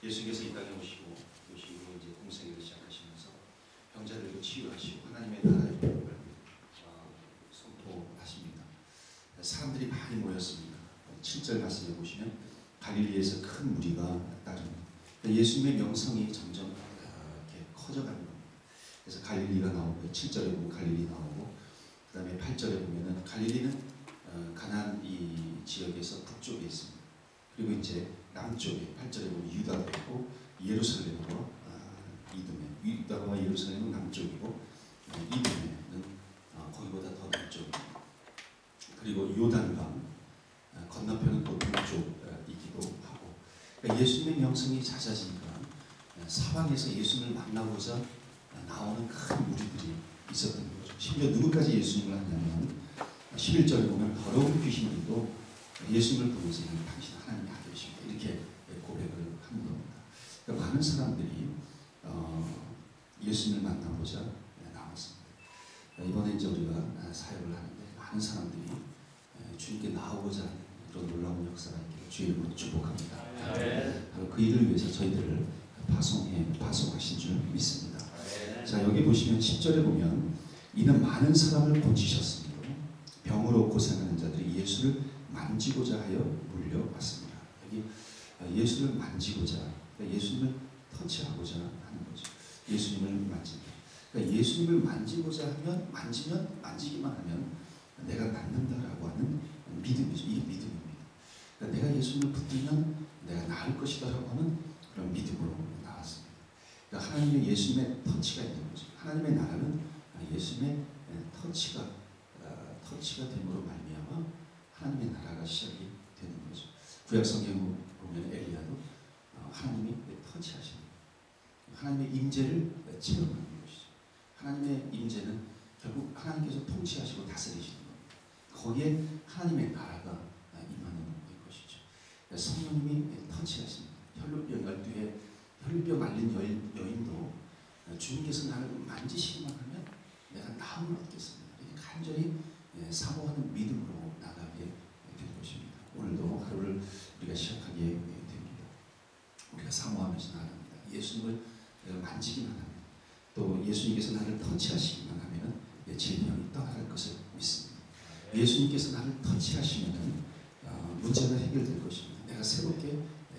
예수께서 이 땅에 오시고 이제 공생애를 시작하시면서 병자들도 치유하시고 하나님의 나라의 복음을 선포하십니다. 사람들이 많이 모였습니다. 7절 말씀에 보시면 갈릴리에서 큰 무리가 따릅니다. 예수님의 명성이 점점 이렇게 커져가는 겁니다. 그래서 갈릴리가 나오고 7절에 보면 갈릴리 나오고 그 다음에 8절에 보면은 갈릴리는 가나안 이 지역에서 북쪽에 있습니다. 그리고 이제 남쪽에 8절에 보면 유다가 있고 예루살렘과 이두메, 유다와 예루살렘은 남쪽이고 이두메는 거기보다 더 남쪽입니다. 그리고 요단강 건너편은 또 동쪽이기도 하고, 그러니까 예수님의 명성이 잦아지니까 사방에서 예수님을 만나고자 나오는 큰 무리들이 있었던 거죠. 심지어 누구까지 예수님을 하냐면 11절에 보면 더러운 귀신들도 예수님을 보면서 당신 하나님의 아들이십니다 이렇게 고백을 하는 겁니다. 그러니까 많은 사람들이 예수님을 만나보자 나왔습니다. 이번에 이제 우리가 사역을 하는데 많은 사람들이 주님께 나오고자 하는 이런 놀라운 역사가 있기를 주의 이름으로 축복합니다. 바로 그 일을 위해서 저희들을 파송하신 줄 믿습니다. 자, 여기 보시면 10절에 보면 이는 많은 사람을 고치셨으므로 병으로 고생하는 자들이 예수를 만지고자 하여 몰려왔습니다. 여기 예수를 만지고자, 그러니까 예수님을 터치하고자 하는 거죠. 예수님을 만진다. 그러니까 예수님을 만지고자 하면 만지기만 하면 내가 낫는다라고 하는 믿음이죠. 이게 믿음입니다. 그러니까 내가 예수님을 붙들면 내가 나을 것이다라고 하는 그런 믿음으로 나왔습니다. 그러니까 하나님의 예수님의 터치가 있는 거죠. 하나님의 나라는 예수님의 터치가 됨으로 말미암아 하나님의 나라가 시작이 되는 거죠. 구약 성경에 보면 엘리야도 하나님이 터치하시는 거예요. 하나님의 임재를 체험하는 것이죠. 하나님의 임재는 결국 하나님께서 통치하시고 다스리시는 겁니다. 거기에 하나님의 나라가 임하는 것이죠. 성령님이 터치하십니다. 혈루병 12에 혈루병 앓는 여인도 주님께서 나를 만지시기만 하면 내가 나음을 얻겠습니다. 이렇게 간절히 사모하는 믿음으로 나가게 된 것입니다. 오늘도 하루를 우리가 시작하게 됩니다. 우리가 사모하면서 나갑니다. 예수님을 만지기만 하면, 또 예수님께서 나를 터치하시기만 하면 내 질병이 떠나갈 것을 믿습니다. 예수님께서 나를 터치하시면 문제가 해결될 것입니다. 내가 새롭게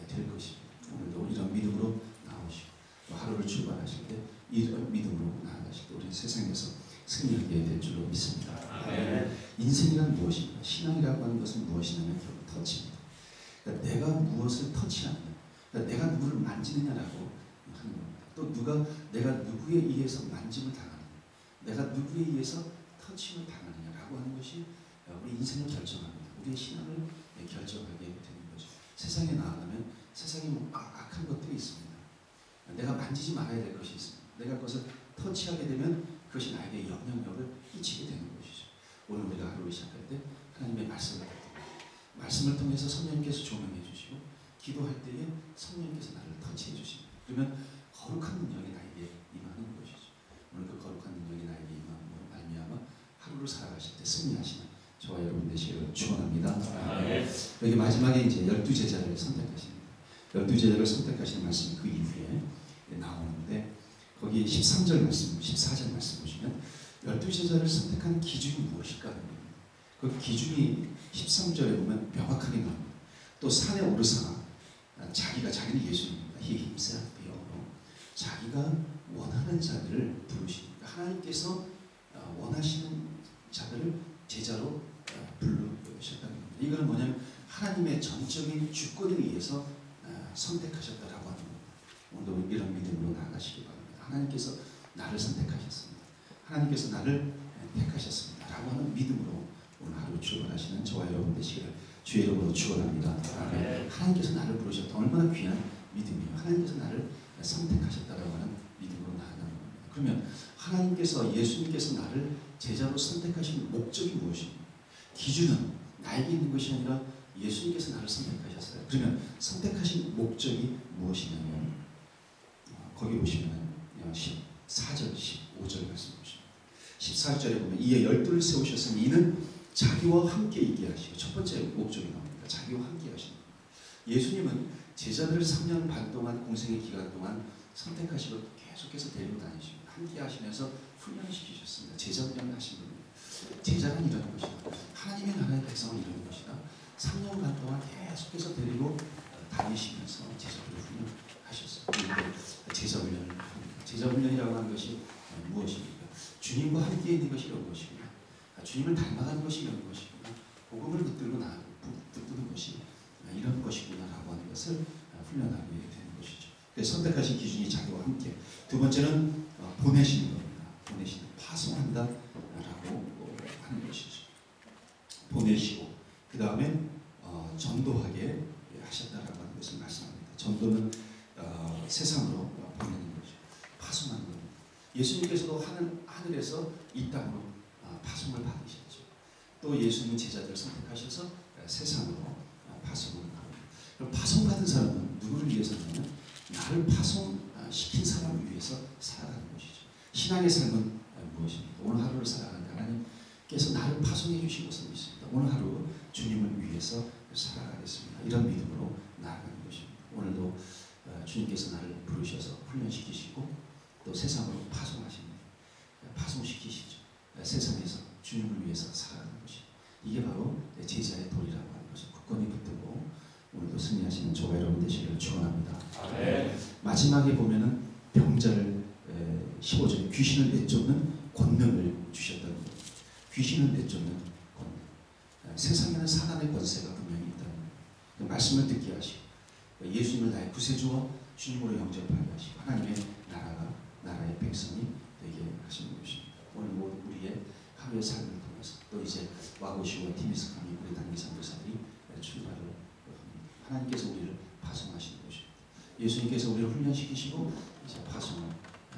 될 것입니다. 오늘도 이런 믿음으로 나오시고 또 하루를 출발하실 때 이런 믿음으로 나아가실 때 우리는 세상에서 승리하게 될 줄로 믿습니다. 인생이란 무엇인가? 신앙이라고 하는 것은 무엇이냐면 결국 터치입니다. 그러니까 내가 무엇을 터치하느냐, 그러니까 내가 누구를 만지느냐라고 하는 겁니다. 또 내가 누구에 의해서 만짐을 당하느냐, 내가 누구에 의해서 터치를 당하느냐라고 하는 것이 우리 인생을 결정합니다. 우리의 신앙을 결정하게 되는 거죠. 세상에 나아가면 세상에 악한 것들이 있습니다. 내가 만지지 말아야 될 것이 있습니다. 내가 그것을 터치하게 되면 그것이 나에게 영향력을 끼치게 되는 것이죠. 오늘 우리가 하루를 시작할 때 하나님의 말씀을 듣고 말씀을 통해서 성령님께서 조명해 주시고 기도할 때에 성령님께서 나를 터치해 주십니다. 그러면 거룩한 능력이 나에게 임하는 것이죠. 오늘 그 거룩한 능력이 나에게 임함으로 말미암아 하루를 살아가실 때 승리하시는 저와 여러분 되시기를 축원합니다. 여기 마지막에 이제 12제자를 선택하십니다. 12제자를 선택하시는 말씀이 그 이후에 나오는데 거기 13절 말씀, 14절 말씀 보시면 12제자를 선택한 기준이 무엇일까 하는 겁니다. 그 기준이 13절에 보면 명확하게 나옵니다. 또 산에 오르사 자기는 예수님입니다. He himself 영어로 자기가 원하는 자들을 부르십니다. 하나님께서 원하시는 자들을 제자로 부르셨다는 겁니다. 이거는 뭐냐면 하나님의 전적인 주권에 의해서 선택하셨다라고 하는 겁니다. 오늘도 이런 믿음으로 나아가시기 바랍니다. 하나님께서 나를 선택하셨습니다. 하나님께서 나를 택하셨습니다. 라고 하는 믿음으로 오늘 하루 출발하시는 저와 여러분 되시기를 주의 이름으로 축원합니다. 하나님께서 나를 부르셨다. 얼마나 귀한 믿음이에요. 하나님께서 나를 선택하셨다라고 하는 믿음으로 나아가는 겁니다. 그러면 하나님께서 예수님께서 나를 제자로 선택하신 목적이 무엇입니까? 기준은 나에게 있는 것이 아니라 예수님께서 나를 선택하셨어요. 그러면 선택하신 목적이 무엇이냐면 거기 보시면 14절, 15절 말씀 보시면 14절에 보면 이에 12를 세우셨으니 이는 자기와 함께 있게 하시고 첫 번째 목적이 나옵니다. 자기와 함께 하시는 겁니다. 예수님은 제자들을 3년 반 동안 공생의 기간 동안 선택하시고 계속해서 데리고 다니시고 함께 하시면서 훈련시키셨습니다. 제자 훈련을 하신 분입니다. 제자는 이런 것이다. 하나님의 나라의 백성은 이런 것이다. 3년간 동안 계속해서 데리고 다니시면서 제자들을 훈련하셨어요. 제자 훈련을 합니다. 제자 훈련이라고 하는 것이 무엇입니까? 주님과 함께 있는 것이 이런 것이구나. 주님을 닮아가는 것이 이런 것이구나. 복음을 붙들고 붙드는 것이 이런 것이구나라고 하는 것을 훈련하게 되는 것이죠. 그래서 선택하신 기준이 자기와 함께. 두 번째는 보내시는 겁니다. 보내시는, 파송한다라고 하는 것이죠. 보내시고 그 다음에 전도하게 하셨다라고 하는 것을 말씀합니다. 전도는 세상으로 보내는 거죠. 파송하는 겁니다. 예수님께서도 하늘에서 이 땅으로 파송을 받으셨죠. 또 예수님은 제자들을 선택하셔서 세상으로 파송을 합니다. 그럼 파송받은 사람은 누구를 위해서냐면 나를 파송시킨 사람을 위해서 살아가는 것이죠. 신앙의 삶은 무엇입니까? 오늘 하루를 살아가는데 하나님께서 나를 파송해 주신 것을 믿습니다. 오늘 하루 주님을 위해서 살아가겠습니다. 이런 믿음으로 나아가는 것입니다. 오늘도 주님께서 나를 부르셔서 훈련시키시고 또 세상으로 파송하십니다. 파송시키시죠. 세상에서 주님을 위해서 살아가는 것이 이게 바로 제자의 도리라고 하는 것을 굳건히 붙들고 오늘도 승리하시는 저와 여러분 되시기를 축원합니다. 마지막에 보면은 병자를 15절에 귀신을 내쫓는 권능을 주셨다는 것. 귀신을 내쫓는 권능. 세상에는 사단의 권세가 분명히 있다는 것. 말씀을 듣게 하시고 예수님을 나의 구세주와 주님으로 영접하게 하시고 하나님의 나라의 백성이 되게 하시는 것입니다. 오늘 모두 우리의 하루의 삶을 통해서 또 이제 와고시와 티비스 강의 우리 단기 선교사들이 출발을 합니다. 하나님께서 우리를 파송하시는 것입니다. 예수님께서 우리를 훈련시키시고 이제 파송을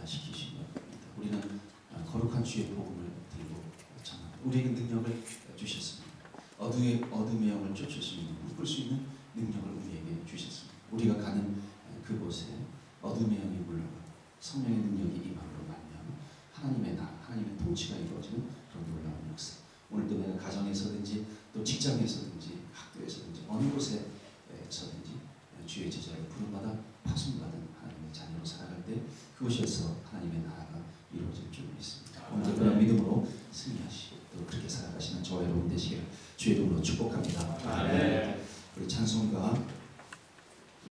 시키신 겁니다. 우리는 거룩한 주의 복음을 들고 전합니다. 우리에게 능력을 주셨습니다. 어둠의 영을 쫓을 수 있는, 묶을 수 있는 능력을 우리에게 주셨습니다. 우리가 가는 그곳에 어둠의 영이 물러가 성령의 능력이 임함으로 말미암아 하나님의 나라, 하나님의 통치가 이루어지는 그런 놀라운 역사. 오늘도 내가 가정에서든지 또 직장에서든지 학교에서든지 어느 곳에서든지 주의 제자를 부름받아 파송받은 하나님의 자녀로 살아갈 때 그곳에서 하나님의 나라가 이루어질 줄 믿습니다. 오늘도 그런 믿음으로 승리하시고 또 그렇게 살아가시는 저와 여러분 되시기를 주의 이름으로 축복합니다. 아멘. 우리 찬송가